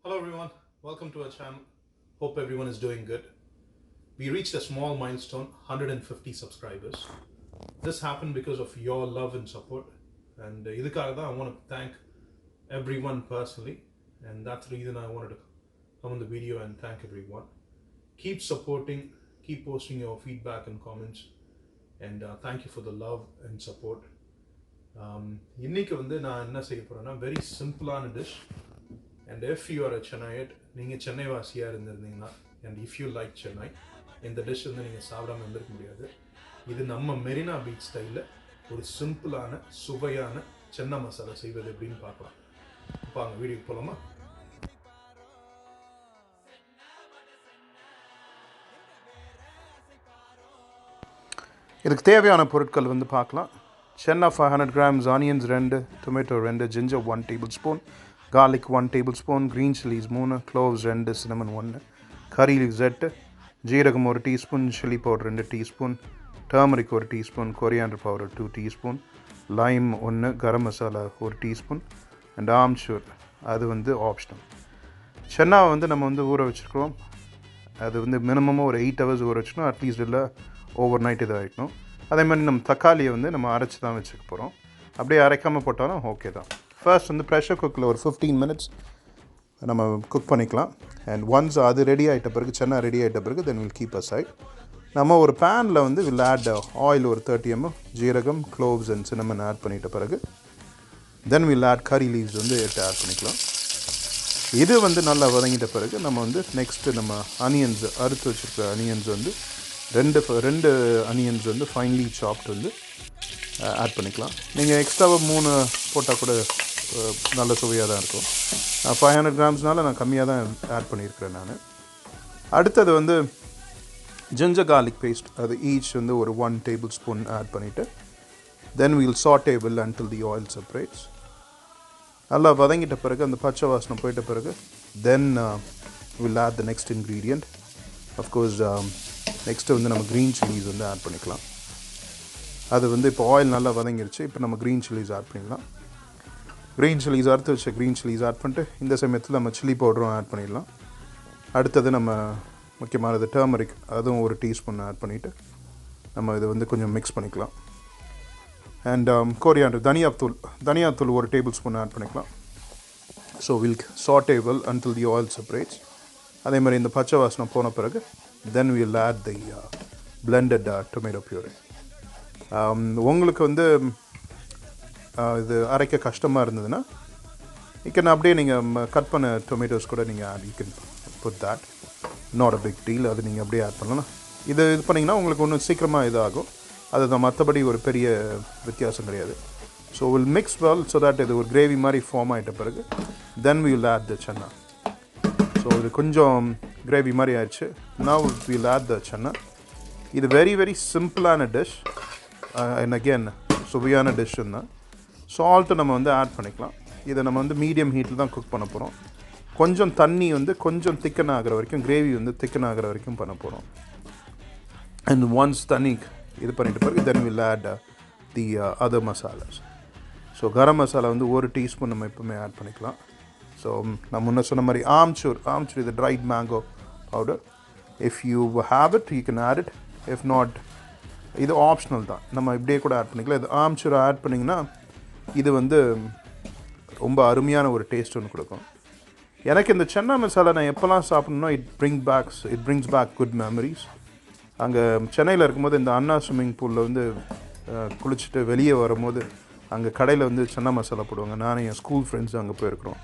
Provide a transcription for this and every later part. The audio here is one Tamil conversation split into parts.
Hello everyone, welcome to our channel. Hope everyone is doing good. We reached a small milestone, 150 subscribers. This happened because of your love and support. And I want to thank everyone personally. And that's the reason I wanted to come on the video and thank everyone. Keep supporting, keep posting your feedback and comments. And thank you for the love and support. இன்னைக்கு வந்து நான் என்ன செய்ய போறேன்னா very simple dish. And if you are a Chennaiite, நீங்க சென்னை வாசியா இருந்திருந்தீங்கன்னா and if you like Chennai, இந்த டிஷ் வந்து நீங்க சாப்பிடாம இருந்திருக்க முடியாது. இது நம்ம மெரினா பீச் ஸ்டைல்ல ஒரு சிம்பிளான சுவையான சென்னா மசாலா செய்வது எப்படின்னு பார்க்கலாம். வாங்க வீடியோக்கு போலாமா? இதுக்கு தேவையான பொருட்கள் வந்து பார்க்கலாம். Channa 500 grams, onions 2, tomato 2, ginger 1 tablespoon, garlic 1 tablespoon, green chilies 3, cloves 2, cinnamon 1, curry leaves 8, jeeragam 1 teaspoon, chili powder 2 teaspoon, turmeric 1 teaspoon, coriander powder 2 teaspoon, lime 1, garam masala 1 teaspoon, and Aam Chur. அது வந்து ஆப்ஷனல். சென்னா வந்து நம்ம வந்து ஊற வச்சுருக்கோம். அது வந்து மினிமமாக ஒரு 8 hours ஊற வச்சுக்கணும். அட்லீஸ்ட் இல்லை ஓவர் நைட் இதாக ஆகிக்கணும். அதே மாதிரி நம்ம தக்காளியை வந்து நம்ம அரைச்சி தான் வச்சுக்க போகிறோம். அப்படியே அரைக்காமல் போட்டாலும் ஓகே தான். ஃபர்ஸ்ட் வந்து ப்ரெஷர் குக்கில் ஒரு 15 minutes நம்ம குக் பண்ணிக்கலாம். அண்ட் ஒன்ஸ் அது ரெடி ஆகிட்ட பிறகு சென்னா ரெடி ஆகிட்ட பிறகு தென் வில் கீப் aside. நம்ம ஒரு பேனில் வந்து வில் ஆட் ஆயில் ஒரு 30 ml, ஜீரகம், க்ளோவ்ஸ் அண்ட் சின்னமன் ஆட் பண்ணிட்ட பிறகு then will add curry leaves வந்து ஆட் பண்ணிக்கலாம். இது வந்து நல்லா வதங்கிட்ட பிறகு நம்ம வந்து நெக்ஸ்ட்டு நம்ம அனியன்ஸ் அறுத்து வச்சுருக்க அனியன்ஸ் வந்து ரெண்டு அனியன்ஸ் வந்து ஃபைன்லி சாப்ட் வந்து ஆட் பண்ணிக்கலாம். நீங்கள் எக்ஸ்ட்ராவாக 3 போட்டால் கூட நல்ல சுவையாக தான் இருக்கும். 500 grams நான் கம்மியாக தான் ஆட் பண்ணியிருக்கிறேன் நான். அடுத்தது வந்து ஜிஞ்சர் கார்லிக் பேஸ்ட், அது ஈச் வந்து ஒரு 1 tablespoon ஆட் பண்ணிவிட்டு தென் wheel saute well until the oil separates. நல்லா வதங்கிட்ட பிறகு அந்த பச்சை வாசனை போயிட்ட பிறகு then will add the next ingredient. Of course next வந்து நம்ம க்ரீன் சில்லிஸ் வந்து ஆட் பண்ணிக்கலாம். அது வந்து இப்போ ஆயில் நல்லா வதங்கிருச்சு. இப்போ நம்ம க்ரீன் சில்லிஸ் ஆட் பண்ணிடலாம். க்ரீன் சில்லிஸ் அறுத்து வச்ச க்ரீன் சில்லிஸ் ஆட் பண்ணிட்டு இந்த சமயத்தில் நம்ம சில்லி பவுடரும் ஆட் பண்ணிடலாம். அடுத்தது நம்ம முக்கியமானது டர்மரிக், அதுவும் ஒரு டீஸ்பூன் ஆட் பண்ணிவிட்டு நம்ம இது வந்து கொஞ்சம் மிக்ஸ் பண்ணிக்கலாம். அண்ட் கோரியாண்டர், தனியாத்தூள் ஒரு டேபிள்ஸ்பூன் ஆட் பண்ணிக்கலாம். So will saute well until the oil separates. அதே மாதிரி இந்த பச்சை வாசனை போன பிறகு then will add the blended tomato puree. உங்களுக்கு வந்து இது அரைக்க கஷ்டமாக இருந்ததுன்னா அப்படியே நீங்கள் கட் பண்ண டொமேட்டோஸ் கூட நீங்கள் add, you can put that, not a big deal. அது நீங்கள் அப்படியே ஆட் பண்ணலாம். இது பண்ணிங்கன்னா உங்களுக்கு ஒன்றும் சீக்கிரமாக இதாகும். அதுதான், மற்றபடி ஒரு பெரிய வித்தியாசம் கிடையாது. So will mix well so that இது ஒரு கிரேவி மாதிரி ஃபார்ம் ஆகிட்ட பிறகு then we will add the chana. So இது கொஞ்சம் கிரேவி மாதிரி ஆயிடுச்சு. Now will add the chana. இது வெரி வெரி சிம்பிளான டிஷ் அண்ட் அகெயின் சுவையான டிஷ்ஷுன்னு தான். சால்ட்டு நம்ம வந்து ஆட் பண்ணிக்கலாம். இதை நம்ம வந்து மீடியம் ஹீட்டில் தான் குக் பண்ண போகிறோம். கொஞ்சம் தண்ணி வந்து கொஞ்சம் திக்கன் ஆகிற வரைக்கும், கிரேவி வந்து திக்கன் ஆகிற வரைக்கும் பண்ண போகிறோம். அண்ட் ஒன்ஸ் தண்ணி இது பண்ணிட்டு பிறகு then will add the other masalas. So garam masala வந்து 1 teaspoon நம்ம எப்பவுமே ஆட் பண்ணிக்கலாம். ஸோ நான் முன்ன சொன்ன மாதிரி ஆம் சூர் இது dried mango powder. If you have it you can add it. If not, இது ஆப்ஷனல் தான், நம்ம இப்படியே கூட ஆட் பண்ணிக்கலாம். இது ஆம் சூர் ஆட் பண்ணிங்கன்னா இது வந்து ரொம்ப அருமையான ஒரு டேஸ்ட் ஒன்று கொடுக்கும். எனக்கு இந்த சென்னா மசாலா நான் எப்போல்லாம் சாப்பிட்ணுன்னா it brings back good memories. அங்கே சென்னையில் இருக்கும்போது இந்த அண்ணா ஸ்விம்மிங் பூலில் வந்து குளிச்சுட்டு வெளியே வரும்போது அங்கே கடையில் வந்து சென்னா மசாலா போடுவாங்க. நானும் என் ஸ்கூல் ஃப்ரெண்ட்ஸும் அங்கே போயிருக்கிறோம்.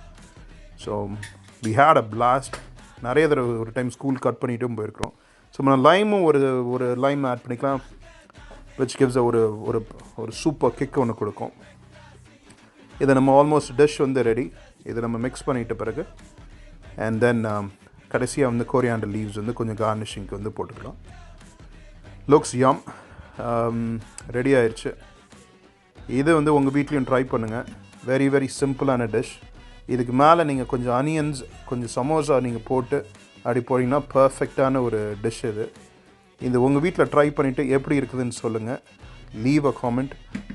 So we had a blast. நிறைய தடவை ஒரு டைம் ஸ்கூல் கட் பண்ணிட்டும் போயிருக்கிறோம். ஸோ நம்ம லைமும் ஒரு லைம் ஆட் பண்ணிக்கலாம், விச் கிவ்ஸ் ஒரு ஒரு சூப்பர் கிக் ஒன்று கொடுக்கும். இதை நம்ம ஆல்மோஸ்ட் டிஷ் வந்து ரெடி. இதை நம்ம மிக்ஸ் பண்ணிட்ட பிறகு அண்ட் தென் கடைசியாக வந்து கோரியாண்டர் லீவ்ஸ் வந்து கொஞ்சம் கார்னிஷிங்க்கு வந்து போட்டுக்கலாம். லுக்ஸ் யம். ரெடி ஆயிடுச்சு. இது வந்து உங்கள் வீட்லேயும் ட்ரை பண்ணுங்கள். வெரி வெரி சிம்பிளான டிஷ். இதுக்கு மேலே நீங்கள் கொஞ்சம் அனியன்ஸ், கொஞ்சம் சமோசா நீங்கள் போட்டு அப்படி போட்டிங்கன்னா பர்ஃபெக்டான ஒரு டிஷ் இது. இது உங்கள் வீட்டில் ட்ரை பண்ணிவிட்டு எப்படி இருக்குதுன்னு சொல்லுங்கள். Leave a comment.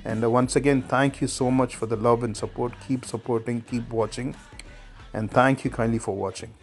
And once again, thank you so much for the love and support. Keep supporting, keep watching. and thank you kindly for watching.